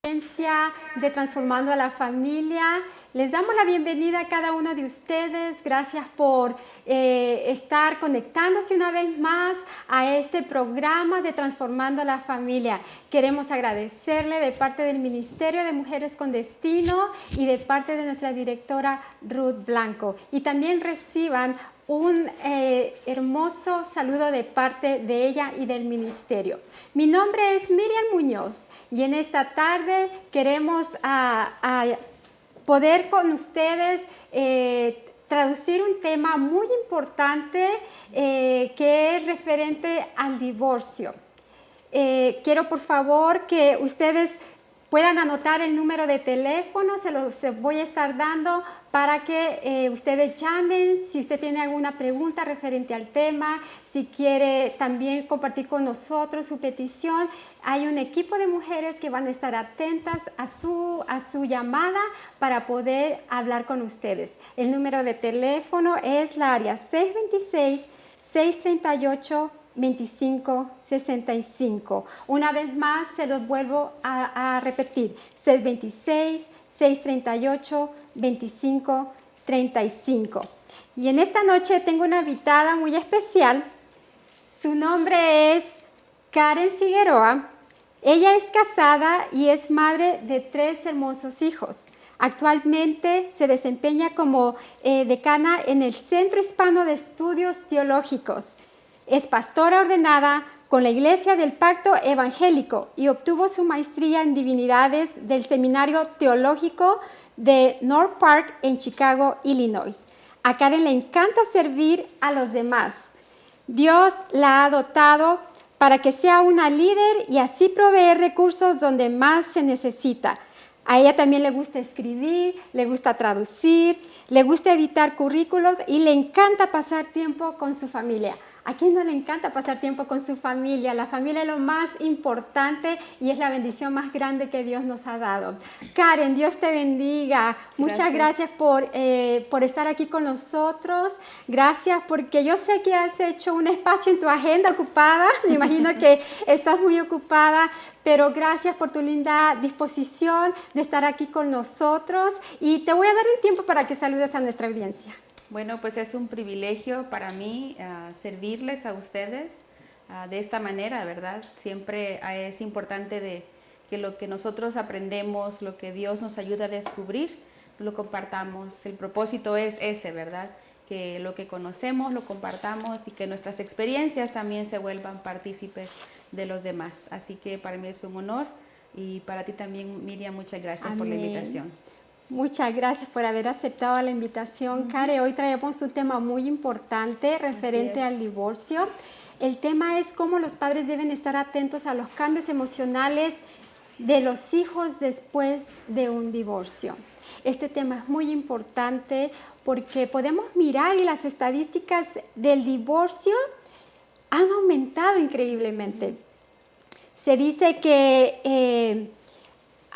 De Transformando a la Familia. Les damos la bienvenida a cada uno de ustedes. Gracias por estar conectándose una vez más a este programa de Transformando a la Familia. Queremos agradecerle de parte del Ministerio de Mujeres con Destino y de parte de nuestra directora Ruth Blanco. Y también reciban un hermoso saludo de parte de ella y del ministerio. Mi nombre es Miriam Muñoz. Y en esta tarde queremos poder con ustedes traducir un tema muy importante que es referente al divorcio. Quiero por favor que ustedes puedan anotar el número de teléfono, se los voy a estar dando para que ustedes llamen si usted tiene alguna pregunta referente al tema, si quiere también compartir con nosotros su petición. Hay un equipo de mujeres que van a estar atentas a su llamada para poder hablar con ustedes. El número de teléfono es la área 626-638-2565. Una vez más se los vuelvo a repetir, 626-638-2535. Y en esta noche tengo una invitada muy especial. Su nombre es Karen Figueroa. Ella es casada y es madre de 3 hermosos hijos. Actualmente se desempeña como decana en el Centro Hispano de Estudios Teológicos. Es pastora ordenada con la Iglesia del Pacto Evangélico y obtuvo su maestría en Divinidades del Seminario Teológico de North Park en Chicago, Illinois. A Karen le encanta servir a los demás. Dios la ha dotado para que sea una líder y así proveer recursos donde más se necesita. A ella también le gusta escribir, le gusta traducir, le gusta editar currículos y le encanta pasar tiempo con su familia. ¿A quién no le encanta pasar tiempo con su familia? La familia es lo más importante y es la bendición más grande que Dios nos ha dado. Karen, Dios te bendiga. Muchas gracias por estar aquí con nosotros. Gracias porque yo sé que has hecho un espacio en tu agenda ocupada. Me imagino que estás muy ocupada, pero gracias por tu linda disposición de estar aquí con nosotros. Y te voy a dar un tiempo para que saludes a nuestra audiencia. Bueno, pues es un privilegio para mí servirles a ustedes de esta manera, ¿verdad? Siempre es importante que lo que nosotros aprendemos, lo que Dios nos ayuda a descubrir, lo compartamos. El propósito es ese, ¿verdad? Que lo que conocemos lo compartamos y que nuestras experiencias también se vuelvan partícipes de los demás. Así que para mí es un honor y para ti también, Miriam, muchas gracias por la invitación. Muchas gracias por haber aceptado la invitación, Karen. Hoy traemos un tema muy importante referente al divorcio. El tema es cómo los padres deben estar atentos a los cambios emocionales de los hijos después de un divorcio. Este tema es muy importante porque podemos mirar y las estadísticas del divorcio han aumentado increíblemente. Se dice que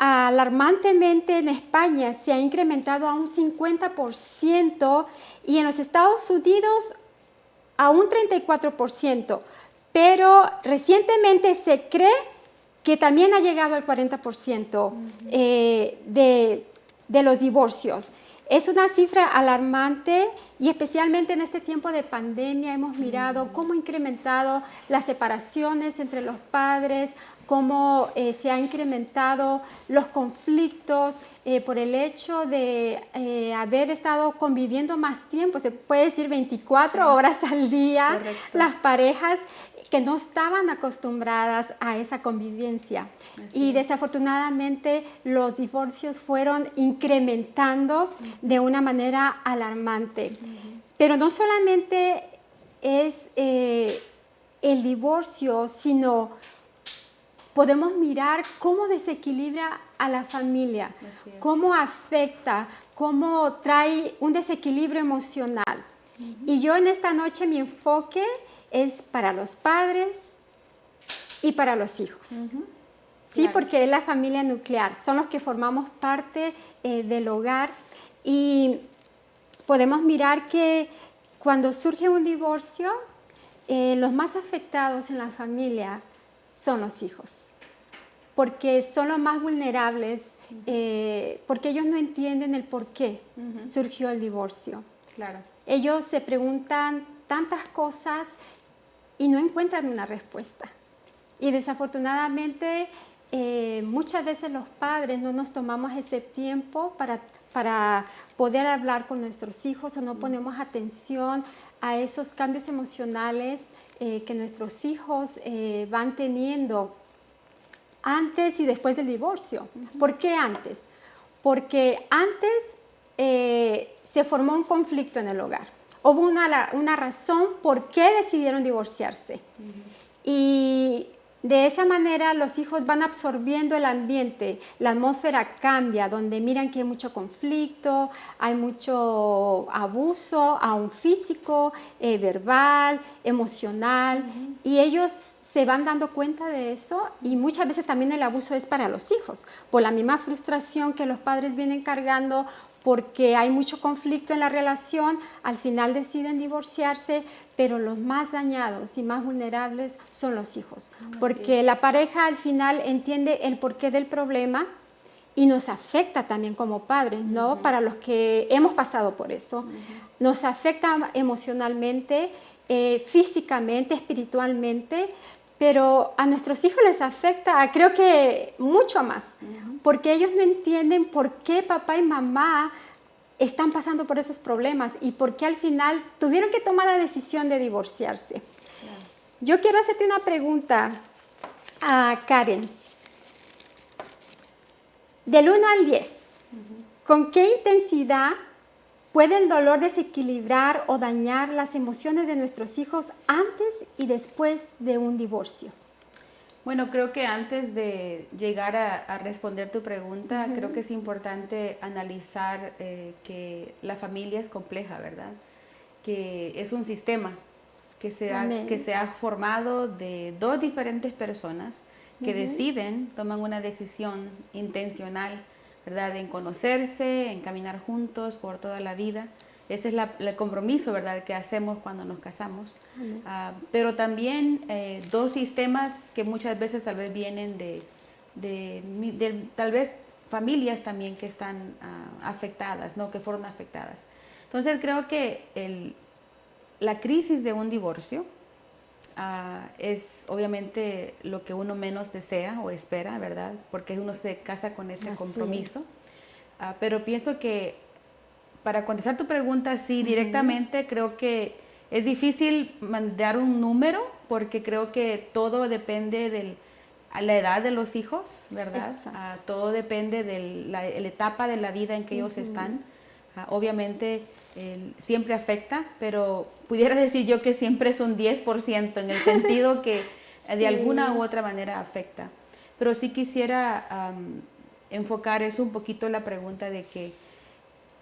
alarmantemente en España se ha incrementado a un 50% y en los Estados Unidos a un 34%, pero recientemente se cree que también ha llegado al 40% de los divorcios. Es una cifra alarmante y especialmente en este tiempo de pandemia hemos mirado cómo ha incrementado las separaciones entre los padres, cómo se han incrementado los conflictos por el hecho de haber estado conviviendo más tiempo, se puede decir 24 horas al día. Correcto. Las parejas que no estaban acostumbradas a esa convivencia. Y desafortunadamente los divorcios fueron incrementando de una manera alarmante. Pero no solamente es el divorcio, sino podemos mirar cómo desequilibra a la familia, cómo afecta, cómo trae un desequilibrio emocional. Y yo en esta noche mi enfoque es para los padres y para los hijos. Sí, claro. Porque es la familia nuclear, son los que formamos parte del hogar y podemos mirar que cuando surge un divorcio, los más afectados en la familia son los hijos. porque son los más vulnerables, porque ellos no entienden el por qué surgió el divorcio. Claro. Ellos se preguntan tantas cosas y no encuentran una respuesta. Y desafortunadamente, muchas veces los padres no nos tomamos ese tiempo para poder hablar con nuestros hijos o no ponemos atención a esos cambios emocionales que nuestros hijos van teniendo antes y después del divorcio. ¿Por qué antes? Porque antes se formó un conflicto en el hogar. Hubo una razón por qué decidieron divorciarse. Y de esa manera los hijos van absorbiendo el ambiente, la atmósfera cambia, donde miran que hay mucho conflicto, hay mucho abuso, aún físico, verbal, emocional, y ellos se van dando cuenta de eso y muchas veces también el abuso es para los hijos, por la misma frustración que los padres vienen cargando porque hay mucho conflicto en la relación, al final deciden divorciarse, pero los más dañados y más vulnerables son los hijos, porque la pareja al final entiende el porqué del problema y nos afecta también como padres, ¿no? Para los que hemos pasado por eso, nos afecta emocionalmente, físicamente, espiritualmente, pero a nuestros hijos les afecta, creo que mucho más, porque ellos no entienden por qué papá y mamá están pasando por esos problemas y por qué al final tuvieron que tomar la decisión de divorciarse. Claro. Yo quiero hacerte una pregunta a Karen. Del 1 al 10, ¿con qué intensidad puede el dolor desequilibrar o dañar las emociones de nuestros hijos antes y después de un divorcio? Bueno, creo que antes de llegar a responder tu pregunta, creo que es importante analizar que la familia es compleja, ¿verdad? Que es un sistema que se ha formado de dos diferentes personas que deciden, toman una decisión intencional, ¿verdad? En conocerse, en caminar juntos por toda la vida. Ese es el compromiso, ¿verdad?, que hacemos cuando nos casamos. Pero también dos sistemas que muchas veces tal vez vienen de tal vez familias también que están afectadas, ¿no?, que fueron afectadas. Entonces creo que la crisis de un divorcio es obviamente lo que uno menos desea o espera, ¿verdad? Porque uno se casa con ese compromiso. Pero pienso que para contestar tu pregunta así directamente, creo que es difícil mandar un número porque creo que todo depende de la edad de los hijos, ¿verdad? Todo depende de la etapa de la vida en que ellos están. Obviamente siempre afecta, pero pudiera decir yo que siempre es un 10% en el sentido que de alguna u otra manera afecta. Pero sí quisiera enfocar eso un poquito la pregunta de que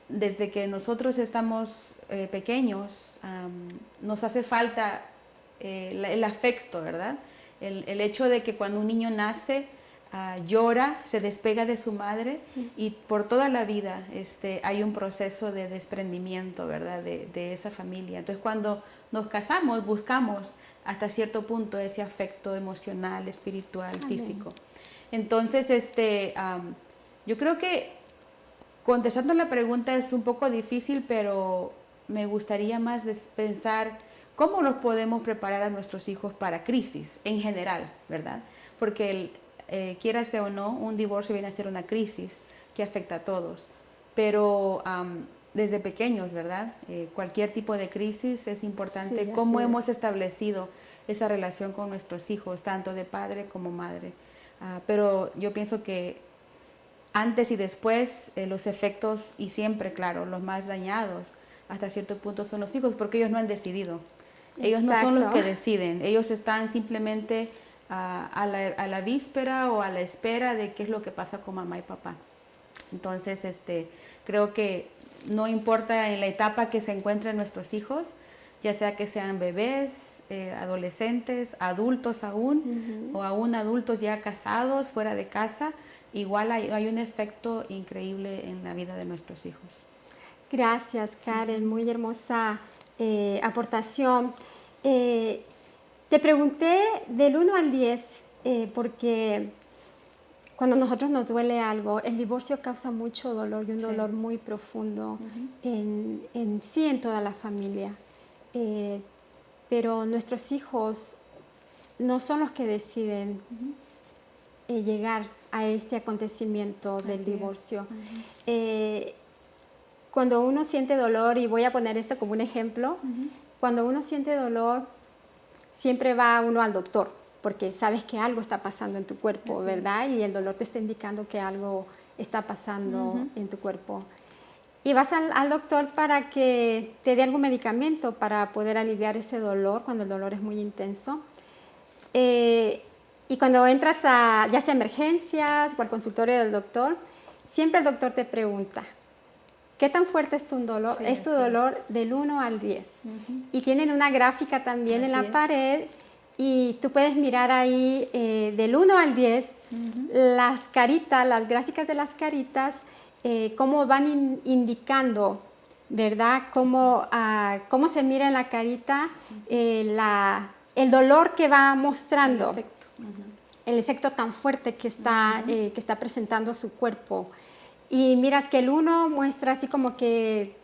desde que nosotros estamos pequeños, nos hace falta el afecto, ¿verdad? El hecho de que cuando un niño nace, llora, se despega de su madre y por toda la vida hay un proceso de desprendimiento, ¿verdad? De esa familia. Entonces cuando nos casamos, buscamos hasta cierto punto ese afecto emocional, espiritual, físico. Entonces, yo creo que contestando la pregunta es un poco difícil, pero me gustaría más pensar cómo nos podemos preparar a nuestros hijos para crisis en general, ¿verdad? Porque quiérase o no, un divorcio viene a ser una crisis que afecta a todos. Pero desde pequeños, ¿verdad? Cualquier tipo de crisis es importante cómo hemos establecido esa relación con nuestros hijos, tanto de padre como madre. Pero yo pienso que antes y después, los efectos, y siempre, claro, los más dañados hasta cierto punto son los hijos, porque ellos no han decidido. Ellos no son los que deciden. Ellos están simplemente a la víspera o a la espera de qué es lo que pasa con mamá y papá. Entonces, creo que no importa en la etapa que se encuentren nuestros hijos, ya sea que sean bebés, adolescentes, adultos aún, o aún adultos ya casados, fuera de casa, igual hay un efecto increíble en la vida de nuestros hijos. Gracias, Karen, muy hermosa aportación. Te pregunté del 1 al 10 porque cuando nosotros nos duele algo, el divorcio causa mucho dolor y un Sí. dolor muy profundo en sí, en toda la familia. Eh, pero nuestros hijos no son los que deciden llegar a este acontecimiento del Así es. divorcio. Eh, cuando uno siente dolor, y voy a poner esto como un ejemplo, cuando uno siente dolor, siempre va uno al doctor, porque sabes que algo está pasando en tu cuerpo, Así ¿verdad? Y el dolor te está indicando que algo está pasando en tu cuerpo. Y vas al doctor para que te dé algún medicamento para poder aliviar ese dolor cuando el dolor es muy intenso. Y cuando entras a ya sea emergencias o al consultorio del doctor, siempre el doctor te pregunta, ¿qué tan fuerte es tu dolor? Sí, Es tu así es. dolor del 1 al 10. Y tienen una gráfica también en Así la es. pared y tú puedes mirar ahí del 1 al 10 las caritas, las gráficas de las caritas, cómo van indicando, ¿verdad? Cómo se mira en la carita el dolor que va mostrando, El efecto. el efecto tan fuerte que está presentando su cuerpo. Y miras que el 1 muestra así como que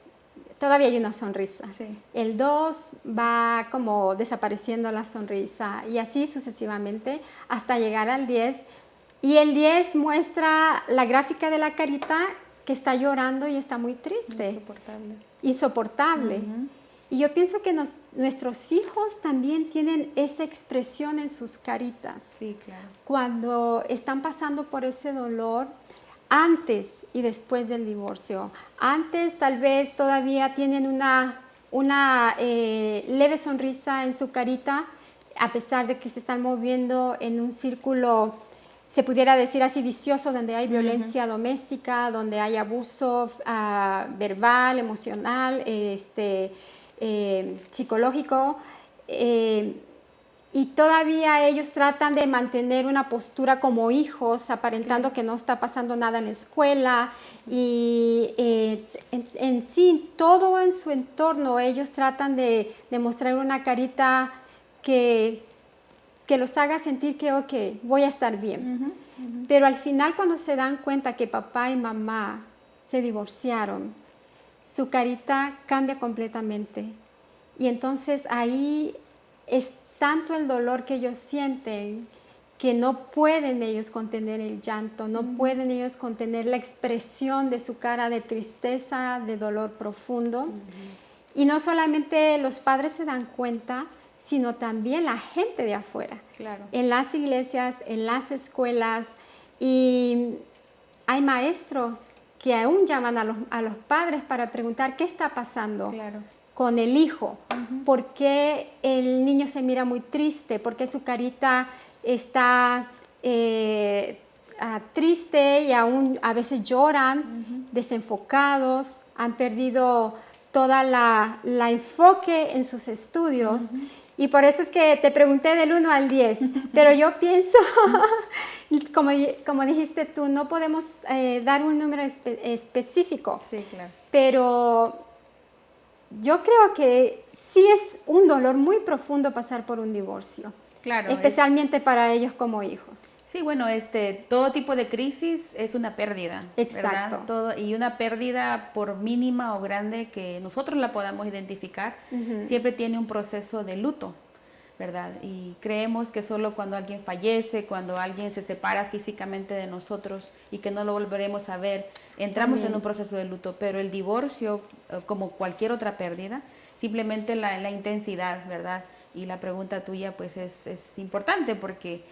todavía hay una sonrisa. Sí. El 2 va como desapareciendo la sonrisa y así sucesivamente hasta llegar al 10. Y el 10 muestra la gráfica de la carita que está llorando y está muy triste. Insoportable. Insoportable. Y yo pienso que nuestros hijos también tienen esa expresión en sus caritas. Sí, claro. Cuando están pasando por ese dolor, antes y después del divorcio. Antes tal vez todavía tienen una leve sonrisa en su carita, a pesar de que se están moviendo en un círculo, se pudiera decir así, vicioso, donde hay violencia doméstica, donde hay abuso verbal, emocional, psicológico. Y todavía ellos tratan de mantener una postura como hijos, aparentando que no está pasando nada en la escuela. Y en sí, todo en su entorno, ellos tratan de mostrar una carita que los haga sentir que, ok, voy a estar bien. Pero al final, cuando se dan cuenta que papá y mamá se divorciaron, su carita cambia completamente. Y entonces ahí es tanto el dolor que ellos sienten que no pueden ellos contener el llanto, no pueden ellos contener la expresión de su cara de tristeza, de dolor profundo. Y no solamente los padres se dan cuenta, sino también la gente de afuera. Claro. En las iglesias, en las escuelas, y hay maestros que aún llaman a los padres para preguntar qué está pasando. Claro. Con el hijo, por qué el niño se mira muy triste, por qué su carita está triste y aún a veces lloran, desenfocados, han perdido toda la enfoque en sus estudios. Y por eso es que te pregunté del 1 al 10, pero yo pienso, como dijiste tú, no podemos dar un número específico. Sí, claro. Pero yo creo que sí es un dolor muy profundo pasar por un divorcio, Claro. especialmente para ellos como hijos. Sí, bueno, todo tipo de crisis es una pérdida, Exacto. ¿verdad? Y una pérdida, por mínima o grande que nosotros la podamos identificar, siempre tiene un proceso de luto, ¿verdad? Y creemos que solo cuando alguien fallece, cuando alguien se separa físicamente de nosotros y que no lo volveremos a ver, entramos en un proceso de luto. Pero el divorcio, como cualquier otra pérdida, simplemente la intensidad, ¿verdad? Y la pregunta tuya pues es importante porque,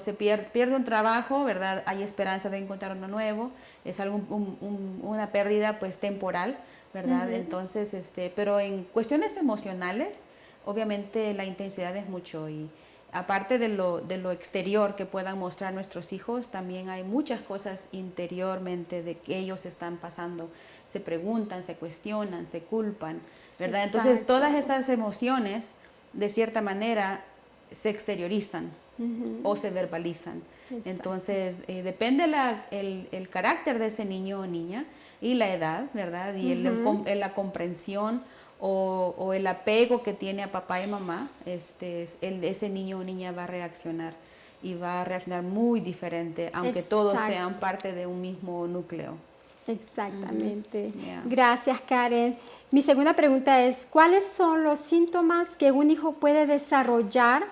se pierde un trabajo, ¿verdad? Hay esperanza de encontrar uno nuevo, es una pérdida pues temporal, ¿verdad? Entonces, pero en cuestiones emocionales, obviamente la intensidad es mucho y aparte de lo exterior que puedan mostrar nuestros hijos, también hay muchas cosas interiormente de que ellos están pasando. Se preguntan, se cuestionan, se culpan, ¿verdad? Exacto. Entonces todas esas emociones, de cierta manera, se exteriorizan o se verbalizan. Exacto. Entonces depende el carácter de ese niño o niña y la edad, ¿verdad? Y la comprensión o el apego que tiene a papá y mamá, ese niño o niña va a reaccionar. y va a reaccionar muy diferente, aunque todos Exacto. sean parte de un mismo núcleo. Exactamente. Yeah. Gracias, Karen. Mi segunda pregunta es, ¿cuáles son los síntomas que un hijo puede desarrollar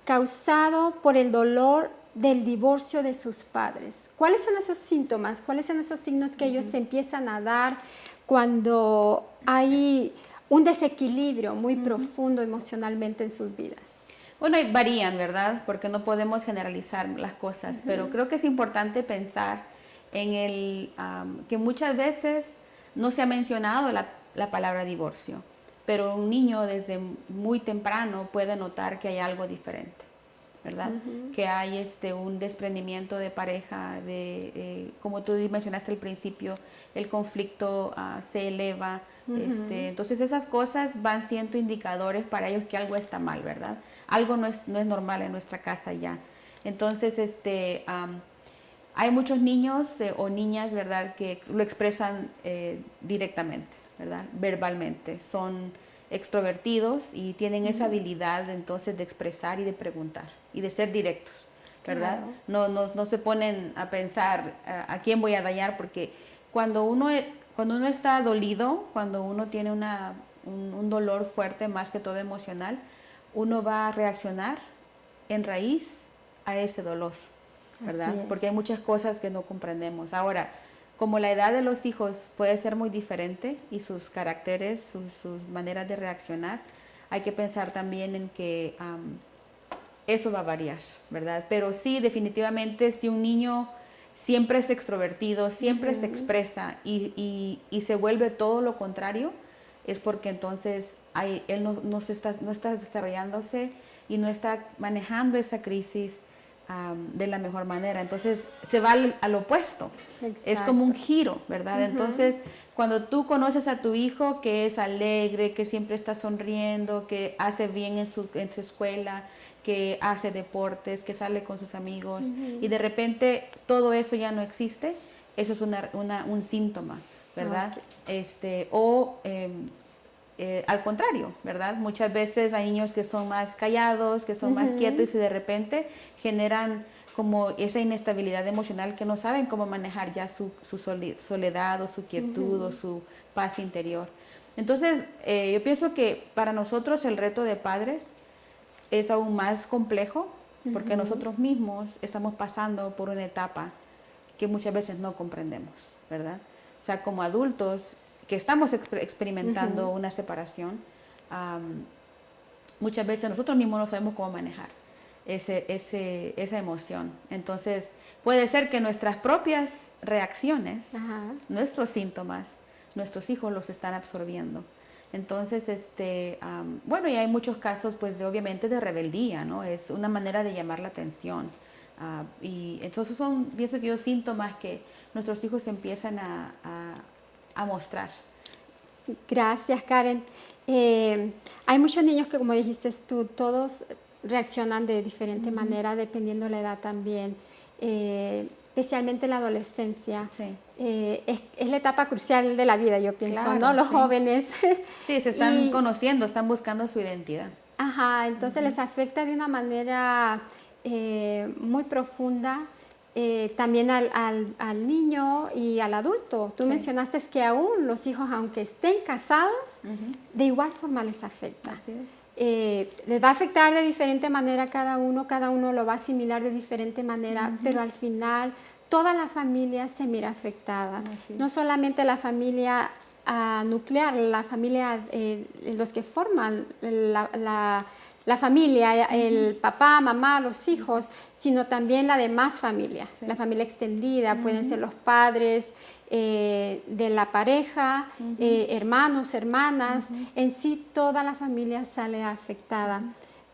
causado por el dolor del divorcio de sus padres? ¿Cuáles son esos síntomas? ¿Cuáles son esos signos que ellos se empiezan a dar cuando hay un desequilibrio muy profundo emocionalmente en sus vidas? Bueno, varían, ¿verdad? Porque no podemos generalizar las cosas, pero creo que es importante pensar en que muchas veces no se ha mencionado la palabra divorcio, pero un niño desde muy temprano puede notar que hay algo diferente, ¿verdad? Que hay un desprendimiento de pareja, como tú mencionaste al principio, el conflicto se eleva. Entonces esas cosas van siendo indicadores para ellos que algo está mal, ¿verdad? Algo no es normal en nuestra casa ya. Entonces, hay muchos niños o niñas, ¿verdad?, que lo expresan directamente, ¿verdad?, verbalmente. Son extrovertidos y tienen esa habilidad entonces de expresar y de preguntar y de ser directos, ¿verdad? Claro. No se ponen a pensar a quién voy a dañar, porque cuando uno está dolido, cuando uno tiene un dolor fuerte, más que todo emocional, uno va a reaccionar en raíz a ese dolor, ¿verdad? Porque hay muchas cosas que no comprendemos. Ahora, como la edad de los hijos puede ser muy diferente y sus caracteres, sus maneras de reaccionar, hay que pensar también en que eso va a variar, ¿verdad? Pero sí, definitivamente, si un niño siempre es extrovertido, siempre se expresa y se vuelve todo lo contrario, es porque entonces él no está desarrollándose y no está manejando esa crisis de la mejor manera. Entonces se va al opuesto. Exacto. Es como un giro, ¿verdad? Entonces, cuando tú conoces a tu hijo que es alegre, que siempre está sonriendo, que hace bien en su escuela, que hace deportes, que sale con sus amigos, y de repente todo eso ya no existe, eso es un síntoma, ¿verdad? Al contrario, ¿verdad? Muchas veces hay niños que son más callados, que son más quietos y de repente generan como esa inestabilidad emocional, que no saben cómo manejar ya su soledad o su quietud o su paz interior. Entonces, yo pienso que para nosotros el reto de padres es aún más complejo, porque nosotros mismos estamos pasando por una etapa que muchas veces no comprendemos, ¿verdad? O sea, como adultos que estamos experimentando una separación, muchas veces nosotros mismos no sabemos cómo manejar esa emoción. Entonces, puede ser que nuestras propias reacciones, nuestros síntomas, nuestros hijos los están absorbiendo. Entonces, bueno, y hay muchos casos, pues, obviamente de rebeldía, ¿no? Es una manera de llamar la atención. Y entonces pienso que síntomas que nuestros hijos empiezan a mostrar. Gracias, Karen. Hay muchos niños que, como dijiste tú, todos reaccionan de diferente manera dependiendo de la edad también, especialmente la adolescencia. Sí. Es la etapa crucial de la vida, yo pienso, Claro, ¿no? Los sí. jóvenes. Sí, se están conociendo, están buscando su identidad. Ajá, entonces les afecta de una manera muy profunda. También al niño y al adulto. Tú mencionaste que aún los hijos, aunque estén casados, de igual forma les afecta. Así es. Les va a afectar de diferente manera a cada uno lo va a asimilar de diferente manera, pero al final toda la familia se mira afectada. No solamente la familia nuclear, la familia, los que forman la familia, el papá, mamá, los hijos, sino también la demás familia, la familia extendida, pueden ser los padres de la pareja, hermanos, hermanas, en sí toda la familia sale afectada.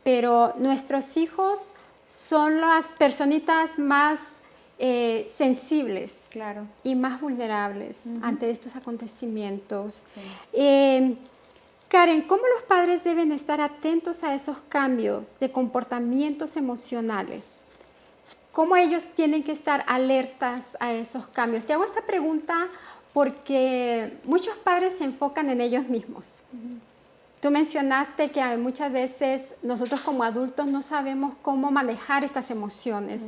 Pero nuestros hijos son las personitas más sensibles, claro, y más vulnerables ante estos acontecimientos. Sí. Karen, ¿cómo los padres deben estar atentos a esos cambios de comportamientos emocionales? ¿Cómo ellos tienen que estar alertas a esos cambios? Te hago esta pregunta porque muchos padres se enfocan en ellos mismos. Tú mencionaste que muchas veces nosotros como adultos no sabemos cómo manejar estas emociones.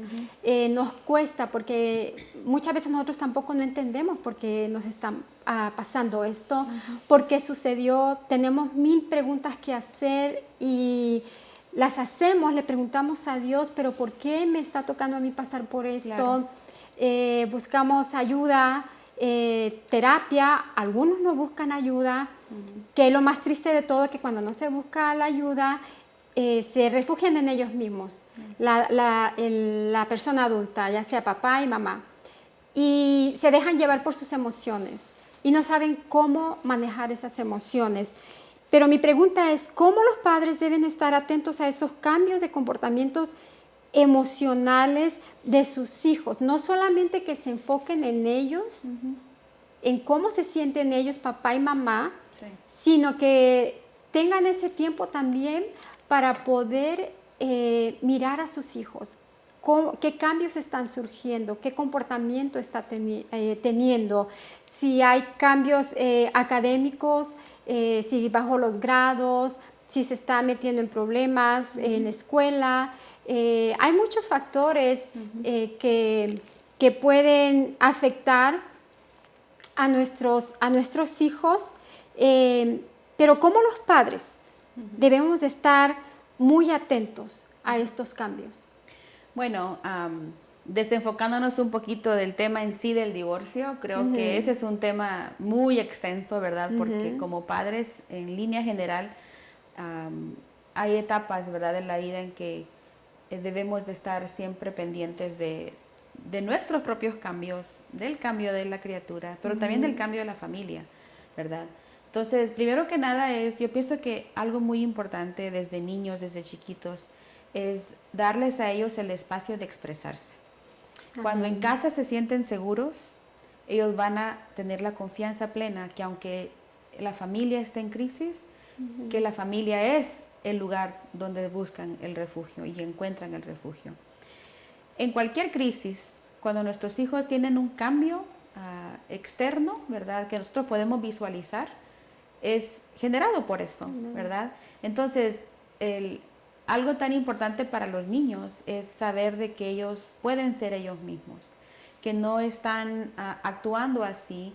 Nos cuesta porque muchas veces nosotros tampoco no entendemos por qué nos está pasando esto, por qué sucedió. Tenemos mil preguntas que hacer y las hacemos, le preguntamos a Dios, pero ¿por qué me está tocando a mí pasar por esto? Claro. Buscamos ayuda, terapia, algunos no buscan ayuda, que lo más triste de todo es que cuando no se busca la ayuda, se refugian en ellos mismos, la persona adulta, ya sea papá y mamá, y se dejan llevar por sus emociones y no saben cómo manejar esas emociones. Pero mi pregunta es, ¿cómo los padres deben estar atentos a esos cambios de comportamientos emocionales de sus hijos? No solamente que se enfoquen en ellos, en cómo se sienten ellos, papá y mamá, Sí. sino que tengan ese tiempo también para poder mirar a sus hijos. ¿Qué cambios están surgiendo? ¿Qué comportamiento está teniendo? Si hay cambios académicos, si bajó los grados, si se está metiendo en problemas en la escuela. Hay muchos factores que pueden afectar a nuestros hijos, pero como los padres debemos de estar muy atentos a estos cambios. Bueno, desenfocándonos un poquito del tema en sí del divorcio, creo que ese es un tema muy extenso, ¿verdad? Porque como padres, en línea general, hay etapas, ¿verdad?, en la vida en que debemos de estar siempre pendientes de nuestros propios cambios, del cambio de la criatura, pero también del cambio de la familia, ¿verdad? Entonces, primero que nada yo pienso que algo muy importante desde niños, desde chiquitos, es darles a ellos el espacio de expresarse. Cuando en casa se sienten seguros, ellos van a tener la confianza plena que aunque la familia esté en crisis, que la familia es el lugar donde buscan el refugio y encuentran el refugio. En cualquier crisis, cuando nuestros hijos tienen un cambio externo, ¿verdad?, que nosotros podemos visualizar, es generado por eso, ¿verdad? Entonces, algo tan importante para los niños es saber de que ellos pueden ser ellos mismos, que no están actuando así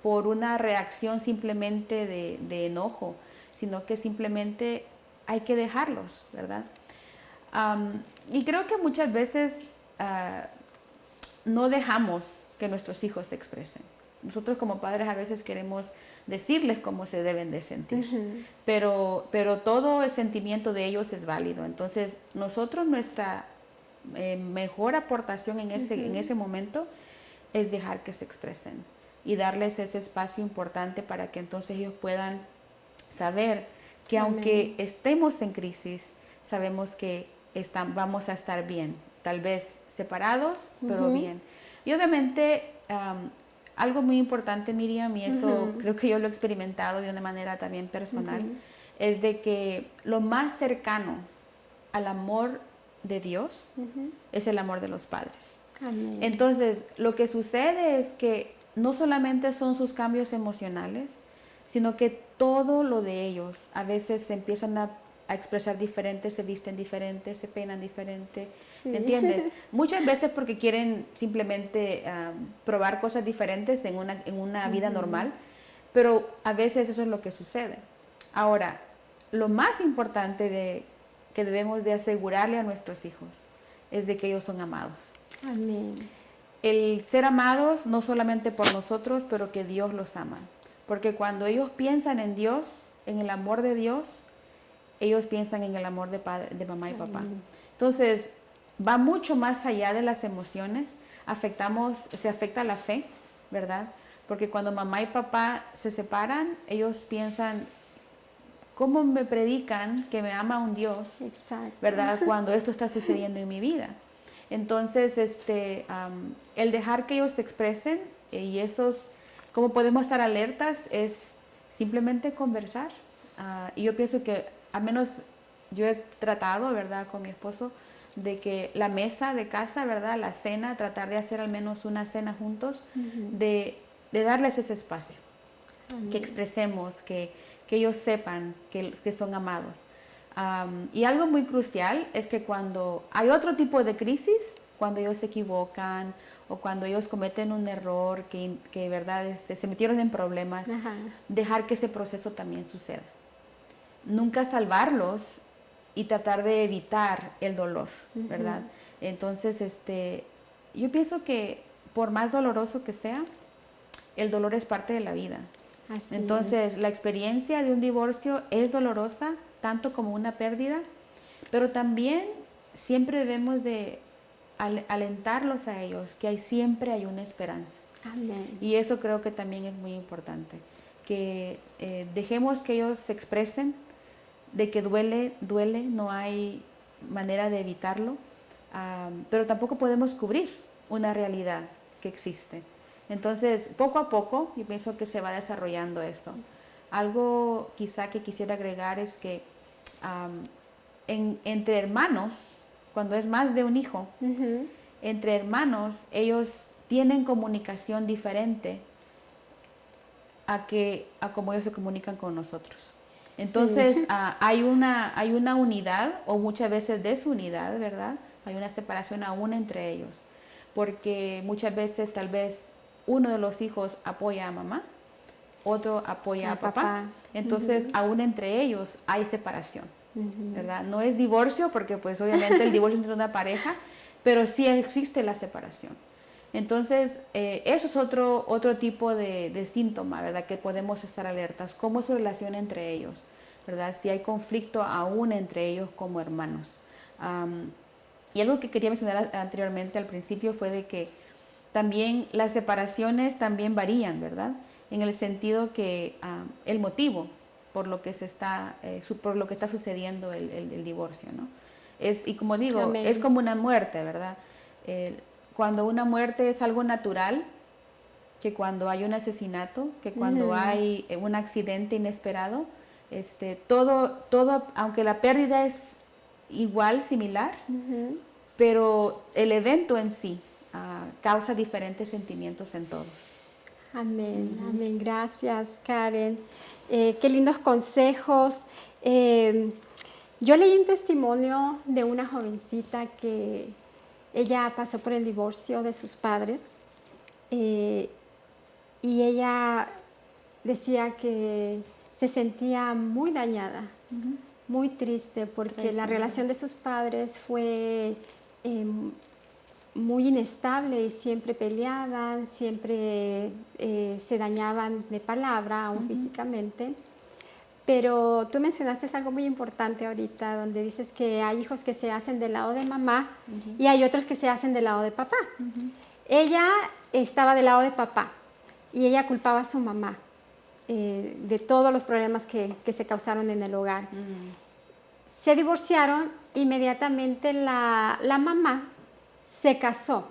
por una reacción simplemente de enojo, sino que simplemente hay que dejarlos, ¿verdad? Y creo que muchas veces no dejamos que nuestros hijos se expresen. Nosotros como padres a veces queremos decirles cómo se deben de sentir, pero todo el sentimiento de ellos es válido. Entonces, nosotros nuestra mejor aportación en ese momento es dejar que se expresen y darles ese espacio importante para que entonces ellos puedan saber que aunque estemos en crisis, sabemos que vamos a estar bien, tal vez separados, pero bien. Y obviamente algo muy importante, Miriam, y eso creo que yo lo he experimentado de una manera también personal, es de que lo más cercano al amor de Dios es el amor de los padres. Amén. Entonces, lo que sucede es que no solamente son sus cambios emocionales, sino que todo lo de ellos a veces se empiezan a expresar diferente, se visten diferente, se peinan diferente, ¿me entiendes? Muchas veces porque quieren simplemente probar cosas diferentes en una vida normal, pero a veces eso es lo que sucede. Ahora, lo más importante que debemos de asegurarle a nuestros hijos es de que ellos son amados. Amén. El ser amados no solamente por nosotros, pero que Dios los ama. Porque cuando ellos piensan en Dios, en el amor de Dios, ellos piensan en el amor de mamá y papá. Entonces, va mucho más allá de las emociones. Se afecta la fe, ¿verdad? Porque cuando mamá y papá se separan, ellos piensan, ¿cómo me predican que me ama un Dios? Exacto. ¿Verdad? Cuando esto está sucediendo en mi vida. Entonces, el dejar que ellos se expresen y cómo podemos estar alertas es simplemente conversar. Y yo pienso que, al menos yo he tratado, ¿verdad?, con mi esposo, de que la mesa de casa, ¿verdad?, la cena, tratar de hacer al menos una cena juntos, de darles ese espacio, que expresemos, que que ellos sepan que son amados. Y algo muy crucial es que cuando hay otro tipo de crisis, cuando ellos se equivocan o cuando ellos cometen un error, que verdad se metieron en problemas, Ajá. dejar que ese proceso también suceda. Nunca salvarlos y tratar de evitar el dolor, ¿verdad? Entonces, yo pienso que por más doloroso que sea, el dolor es parte de la vida. Así Entonces, es. la experiencia de un divorcio es dolorosa, tanto como una pérdida, pero también siempre debemos de alentarlos a ellos, que siempre hay una esperanza. Amén. Y eso creo que también es muy importante, que dejemos que ellos se expresen, de que duele, duele, no hay manera de evitarlo, pero tampoco podemos cubrir una realidad que existe. Entonces, poco a poco, yo pienso que se va desarrollando eso. Algo quizá que quisiera agregar es que entre hermanos, cuando es más de un hijo, entre hermanos, ellos tienen comunicación diferente a como ellos se comunican con nosotros. Entonces, Sí. hay una unidad, o muchas veces desunidad, ¿verdad? Hay una separación aún entre ellos, porque muchas veces tal vez uno de los hijos apoya a mamá, otro apoya a papá. Entonces, aún entre ellos hay separación, ¿verdad? No es divorcio, porque pues obviamente el divorcio entre una pareja, pero sí existe la separación. Entonces, eso es otro tipo de síntoma, ¿verdad? Que podemos estar alertas. ¿Cómo es su relación entre ellos? ¿Verdad? Si hay conflicto aún entre ellos como hermanos. Y algo que quería mencionar anteriormente al principio fue de que también las separaciones también varían, ¿verdad? En el sentido que el motivo por lo que por lo que está sucediendo el divorcio, ¿no? Y como digo, Amén. es como una muerte, ¿verdad? Cuando una muerte es algo natural, que cuando hay un asesinato, que cuando hay un accidente inesperado, todo, aunque la pérdida es igual, similar, pero el evento en sí causa diferentes sentimientos en todos. Amén, amén. Gracias, Karen. Qué lindos consejos. Yo leí un testimonio de una jovencita que ella pasó por el divorcio de sus padres y ella decía que se sentía muy dañada, muy triste, porque la relación de sus padres fue muy inestable y siempre peleaban, siempre se dañaban de palabra, aún físicamente. Pero tú mencionaste algo muy importante ahorita, donde dices que hay hijos que se hacen del lado de mamá y hay otros que se hacen del lado de papá. Ella estaba del lado de papá y ella culpaba a su mamá de todos los problemas que se causaron en el hogar. Se divorciaron, inmediatamente la mamá se casó.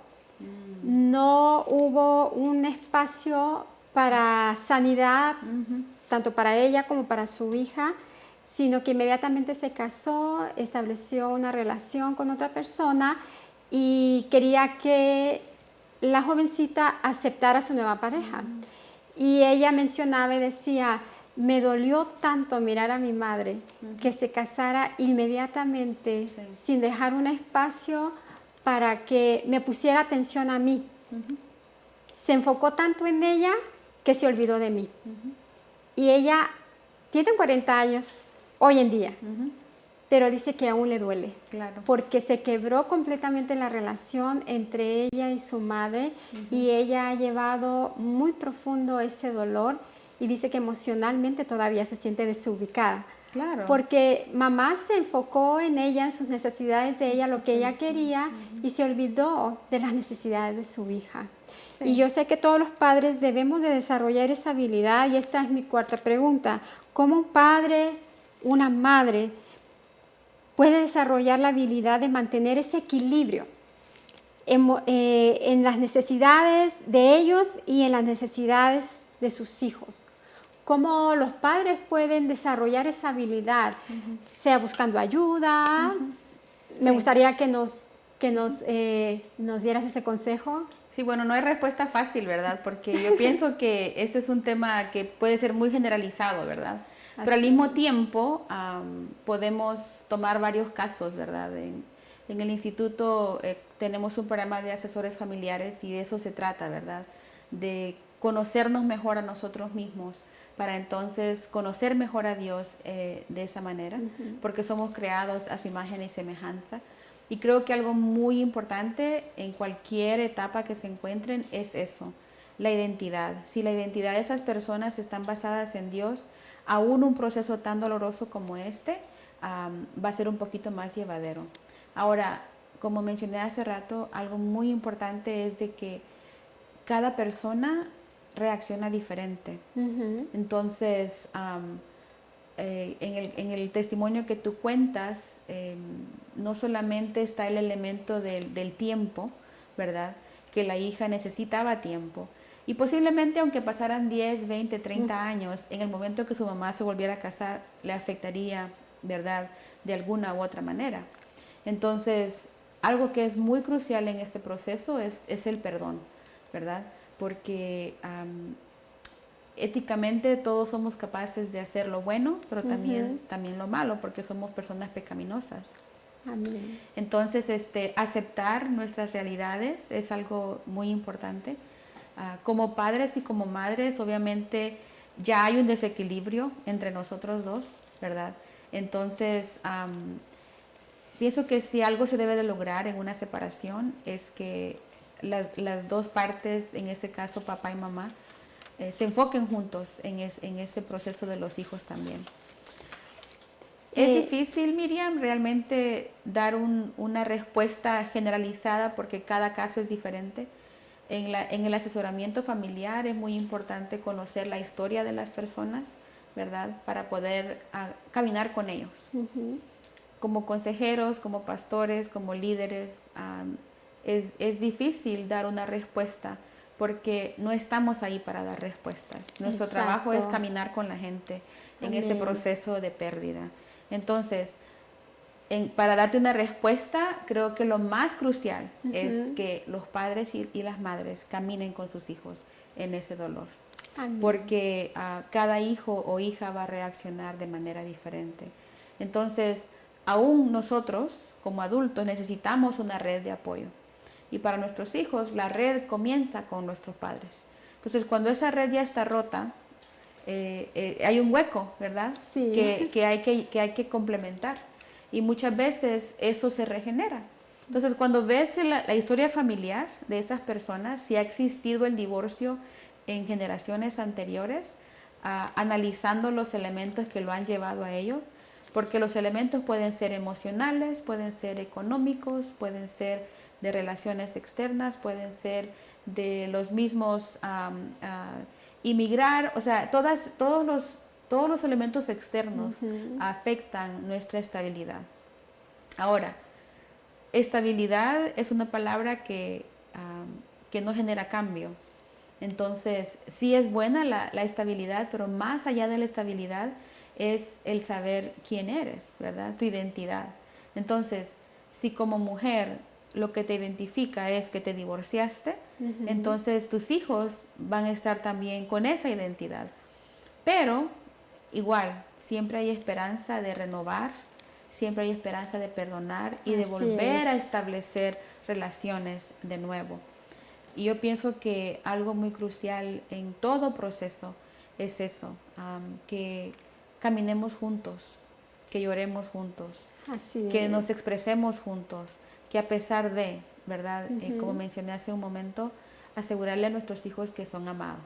No hubo un espacio para sanidad, tanto para ella como para su hija, sino que inmediatamente se casó, estableció una relación con otra persona y quería que la jovencita aceptara a su nueva pareja. Y ella mencionaba y decía, me dolió tanto mirar a mi madre que se casara inmediatamente, sin dejar un espacio para que me pusiera atención a mí. Se enfocó tanto en ella que se olvidó de mí. Y ella tiene 40 años hoy en día, pero dice que aún le duele. Claro. Porque se quebró completamente la relación entre ella y su madre y ella ha llevado muy profundo ese dolor y dice que emocionalmente todavía se siente desubicada. Claro. Porque mamá se enfocó en ella, en sus necesidades de ella, lo que ella quería, y se olvidó de las necesidades de su hija. Sí. Y yo sé que todos los padres debemos de desarrollar esa habilidad, y esta es mi cuarta pregunta. ¿Cómo un padre, una madre, puede desarrollar la habilidad de mantener ese equilibrio en las necesidades de ellos y en las necesidades de sus hijos? ¿Cómo los padres pueden desarrollar esa habilidad? Sea buscando ayuda. Me gustaría que nos dieras ese consejo. Sí, bueno, no hay respuesta fácil, ¿verdad? Porque yo pienso que este es un tema que puede ser muy generalizado, ¿verdad? Pero al mismo tiempo podemos tomar varios casos, ¿verdad? En el instituto tenemos un programa de asesores familiares y de eso se trata, ¿verdad? De conocernos mejor a nosotros mismos para entonces conocer mejor a Dios de esa manera, porque somos creados a su imagen y semejanza. Y creo que algo muy importante en cualquier etapa que se encuentren es eso, la identidad. Si la identidad de esas personas están basadas en Dios, aún un proceso tan doloroso como este va a ser un poquito más llevadero. Ahora, como mencioné hace rato, algo muy importante es de que cada persona reacciona diferente. Entonces, en el testimonio que tú cuentas, no solamente está el elemento del tiempo, ¿verdad? Que la hija necesitaba tiempo. Y posiblemente, aunque pasaran 10, 20, 30 años, en el momento que su mamá se volviera a casar, le afectaría, ¿verdad? De alguna u otra manera. Entonces, algo que es muy crucial en este proceso es el perdón, ¿verdad? Porque éticamente todos somos capaces de hacer lo bueno, pero también lo malo, porque somos personas pecaminosas. Amén. Entonces, aceptar nuestras realidades es algo muy importante. Como padres y como madres, obviamente ya hay un desequilibrio entre nosotros dos, ¿verdad? Entonces, pienso que si algo se debe de lograr en una separación es que las dos partes, en ese caso papá y mamá, se enfoquen juntos en ese proceso de los hijos también. Es difícil, Miriam, realmente dar una respuesta generalizada porque cada caso es diferente. En el asesoramiento familiar es muy importante conocer la historia de las personas, ¿verdad? Para poder caminar con ellos. Como consejeros, como pastores, como líderes, es difícil dar una respuesta porque no estamos ahí para dar respuestas. Nuestro trabajo es caminar con la gente en ese proceso de pérdida. Entonces, para darte una respuesta, creo que lo más crucial es que los padres y las madres caminen con sus hijos en ese dolor. Amén. Porque cada hijo o hija va a reaccionar de manera diferente. Entonces, aún nosotros, como adultos, necesitamos una red de apoyo. Y para nuestros hijos, la red comienza con nuestros padres. Entonces, cuando esa red ya está rota, hay un hueco, ¿verdad? Sí. Que hay que complementar. Y muchas veces eso se regenera. Entonces, cuando ves la historia familiar de esas personas, si ha existido el divorcio en generaciones anteriores, analizando los elementos que lo han llevado a ello, porque los elementos pueden ser emocionales, pueden ser económicos, pueden ser de relaciones externas, pueden ser de los mismos inmigrar, o sea, todos los elementos externos afectan nuestra estabilidad. Ahora, estabilidad es una palabra que no genera cambio. Entonces, sí es buena la estabilidad, pero más allá de la estabilidad es el saber quién eres, ¿verdad? Tu identidad. Entonces, si como mujer lo que te identifica es que te divorciaste, entonces tus hijos van a estar también con esa identidad. Pero igual, siempre hay esperanza de renovar, siempre hay esperanza de perdonar y de volver a establecer relaciones de nuevo. Y yo pienso que algo muy crucial en todo proceso es eso, que caminemos juntos, que lloremos juntos, que nos expresemos juntos, que a pesar de, ¿verdad? Como mencioné hace un momento, asegurarle a nuestros hijos que son amados.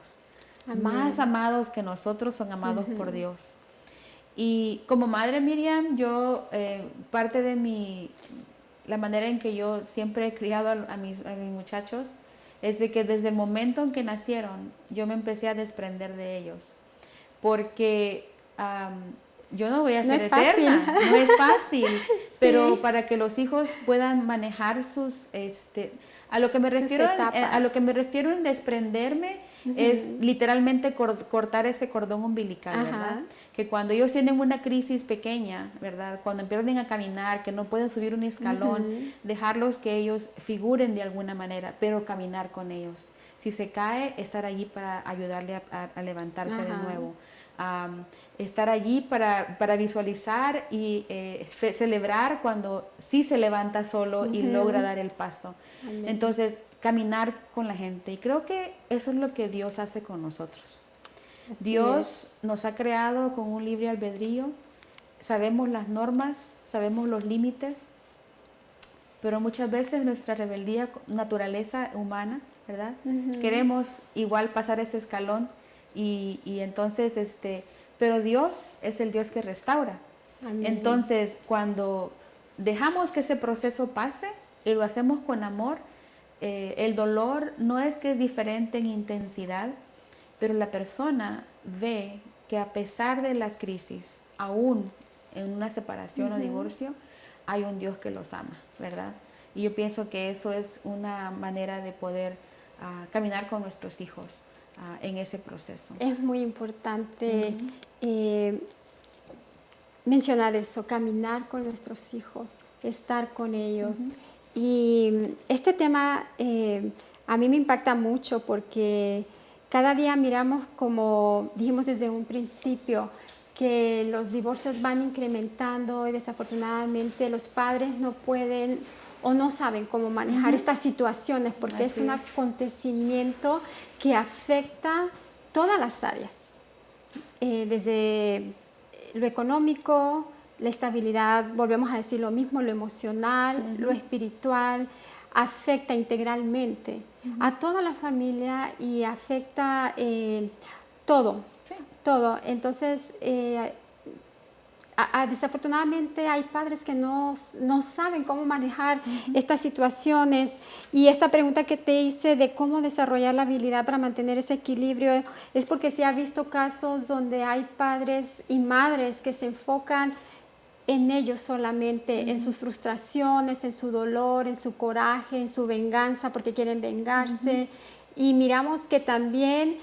Amén. Más amados que nosotros, son amados por Dios. Y como madre, Miriam, yo, parte de la manera en que yo siempre he criado a mis muchachos, es de que desde el momento en que nacieron, yo me empecé a desprender de ellos. Porque yo no voy a ser eterna, no es fácil, sí. Pero para que los hijos puedan manejar sus, a lo que me refiero en desprenderme, es literalmente cortar ese cordón umbilical, ¿verdad? Que cuando ellos tienen una crisis pequeña, ¿verdad? Cuando empiezan a caminar, que no pueden subir un escalón, dejarlos que ellos figuren de alguna manera, pero caminar con ellos. Si se cae, estar allí para ayudarle a levantarse de nuevo. estar allí para visualizar y celebrar cuando sí se levanta solo y logra dar el paso. Amén. Entonces, caminar con la gente. Y creo que eso es lo que Dios hace con nosotros. Así Dios es. nos ha creado con un libre albedrío, sabemos las normas, sabemos los límites, pero muchas veces nuestra rebeldía, naturaleza humana, ¿verdad? Queremos igual pasar ese escalón y entonces, pero Dios es el Dios que restaura. Amén. Entonces, cuando dejamos que ese proceso pase y lo hacemos con amor, el dolor no es que es diferente en intensidad, pero la persona ve que a pesar de las crisis, aún en una separación o divorcio, hay un Dios que los ama, ¿verdad? Y yo pienso que eso es una manera de poder caminar con nuestros hijos en ese proceso. Es muy importante mencionar eso, caminar con nuestros hijos, estar con ellos. Y este tema a mí me impacta mucho porque cada día miramos, como dijimos desde un principio, que los divorcios van incrementando y desafortunadamente los padres no pueden o no saben cómo manejar estas situaciones porque es un acontecimiento que afecta todas las áreas, desde lo económico, la estabilidad, volvemos a decir lo mismo, lo emocional, lo espiritual, afecta integralmente a toda la familia y afecta todo, todo. Entonces, desafortunadamente hay padres que no saben cómo manejar estas situaciones, y esta pregunta que te hice de cómo desarrollar la habilidad para mantener ese equilibrio es porque se ha visto casos donde hay padres y madres que se enfocan en ellos solamente, en sus frustraciones, en su dolor, en su coraje, en su venganza porque quieren vengarse, y miramos que también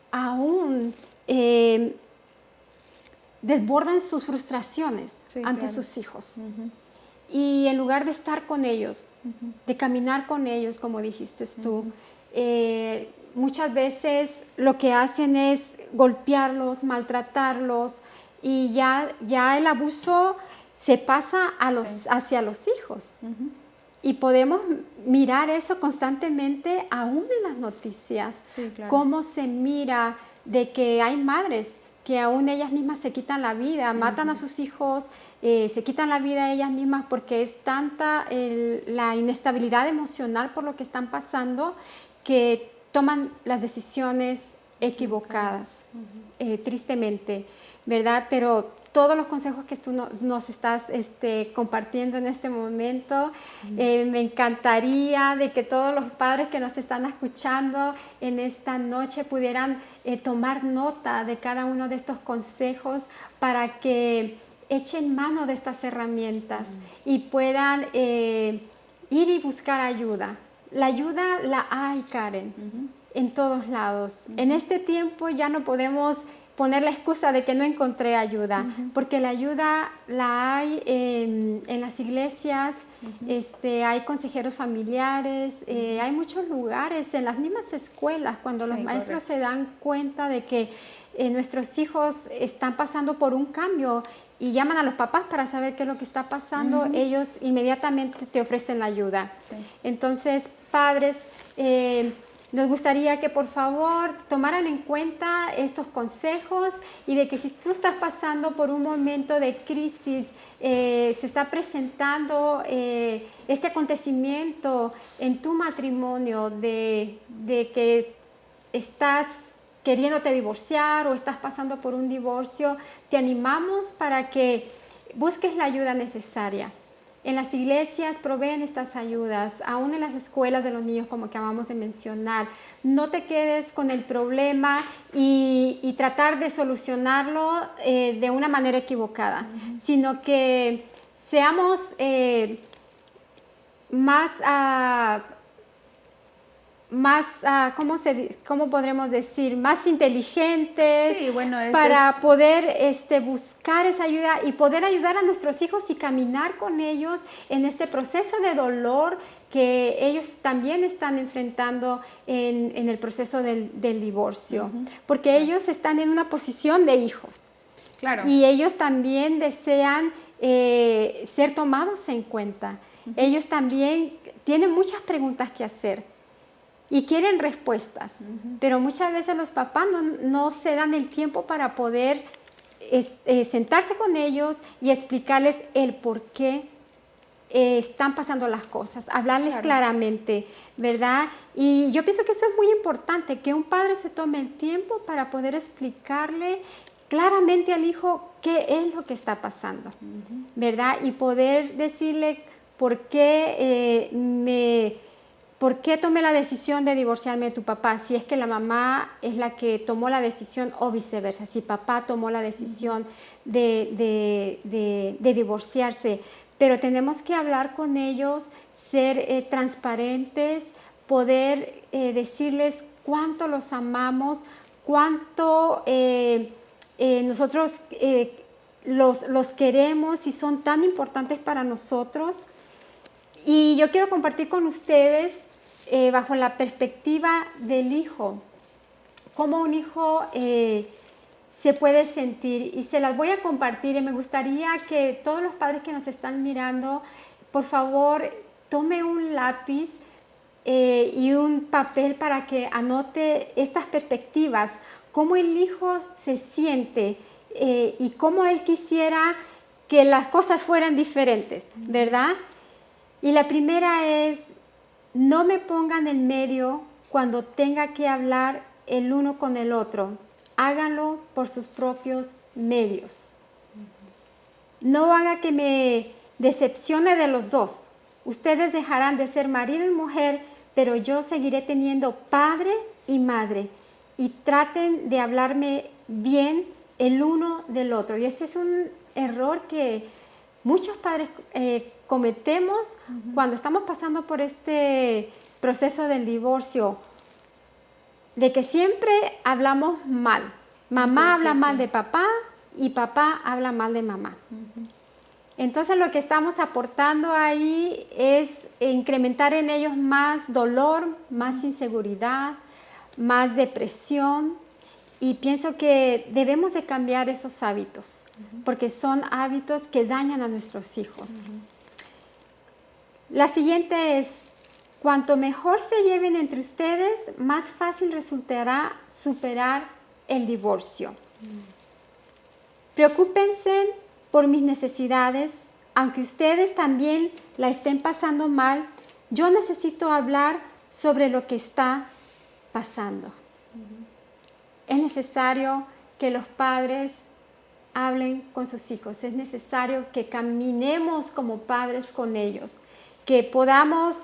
aún desbordan sus frustraciones ante sus hijos. Y en lugar de estar con ellos, de caminar con ellos, como dijiste tú, muchas veces lo que hacen es golpearlos, maltratarlos, y ya el abuso se pasa hacia los hijos. Y podemos mirar eso constantemente aún en las noticias, cómo se mira de que hay madres que aún ellas mismas se quitan la vida, matan a sus hijos, se quitan la vida a ellas mismas porque es tanta la inestabilidad emocional por lo que están pasando que toman las decisiones equivocadas, tristemente, ¿verdad? Pero todos los consejos que tú nos estás compartiendo en este momento, me encantaría de que todos los padres que nos están escuchando en esta noche pudieran tomar nota de cada uno de estos consejos para que echen mano de estas herramientas y puedan ir y buscar ayuda. La ayuda la hay, Karen, en todos lados. En este tiempo ya no podemos poner la excusa de que no encontré ayuda, porque la ayuda la hay en las iglesias, hay consejeros familiares, hay muchos lugares, en las mismas escuelas, cuando los maestros se dan cuenta de que nuestros hijos están pasando por un cambio y llaman a los papás para saber qué es lo que está pasando, ellos inmediatamente te ofrecen la ayuda. Entonces, padres, nos gustaría que por favor tomaran en cuenta estos consejos y de que si tú estás pasando por un momento de crisis, se está presentando este acontecimiento en tu matrimonio de que estás queriéndote divorciar o estás pasando por un divorcio, te animamos para que busques la ayuda necesaria. En las iglesias proveen estas ayudas, aún en las escuelas de los niños, como acabamos de mencionar. No te quedes con el problema y tratar de solucionarlo de una manera equivocada, sino que seamos ¿cómo podremos decir? Más inteligentes, para poder buscar esa ayuda y poder ayudar a nuestros hijos y caminar con ellos en este proceso de dolor que ellos también están enfrentando en el proceso del divorcio, porque ellos están en una posición de hijos. Claro. Y ellos también desean ser tomados en cuenta. Ellos también tienen muchas preguntas que hacer y quieren respuestas, pero muchas veces los papás no se dan el tiempo para poder sentarse con ellos y explicarles el por qué están pasando las cosas, hablarles Claro. claramente, ¿verdad? Y yo pienso que eso es muy importante, que un padre se tome el tiempo para poder explicarle claramente al hijo qué es lo que está pasando, ¿verdad? Y poder decirle por qué ¿por qué tomé la decisión de divorciarme de tu papá? Si es que la mamá es la que tomó la decisión o viceversa, si papá tomó la decisión de divorciarse. Pero tenemos que hablar con ellos, ser transparentes, poder decirles cuánto los amamos, cuánto nosotros los queremos y son tan importantes para nosotros. Y yo quiero compartir con ustedes bajo la perspectiva del hijo, cómo un hijo se puede sentir, y se las voy a compartir, y me gustaría que todos los padres que nos están mirando, por favor, tome un lápiz y un papel para que anote estas perspectivas, cómo el hijo se siente y cómo él quisiera que las cosas fueran diferentes, ¿verdad? Y la primera es, no me pongan en medio cuando tenga que hablar el uno con el otro. Háganlo por sus propios medios. No haga que me decepcione de los dos. Ustedes dejarán de ser marido y mujer, pero yo seguiré teniendo padre y madre. Y traten de hablarme bien el uno del otro. Y este es un error que muchos padres cometemos cuando estamos pasando por este proceso del divorcio, de que siempre hablamos mal. Mamá habla mal de papá y papá habla mal de mamá. Entonces lo que estamos aportando ahí es incrementar en ellos más dolor, más inseguridad, más depresión. Y pienso que debemos de cambiar esos hábitos, porque son hábitos que dañan a nuestros hijos. La siguiente es, cuanto mejor se lleven entre ustedes, más fácil resultará superar el divorcio. Preocúpense por mis necesidades, aunque ustedes también la estén pasando mal, yo necesito hablar sobre lo que está pasando. Es necesario que los padres hablen con sus hijos, es necesario que caminemos como padres con ellos, que podamos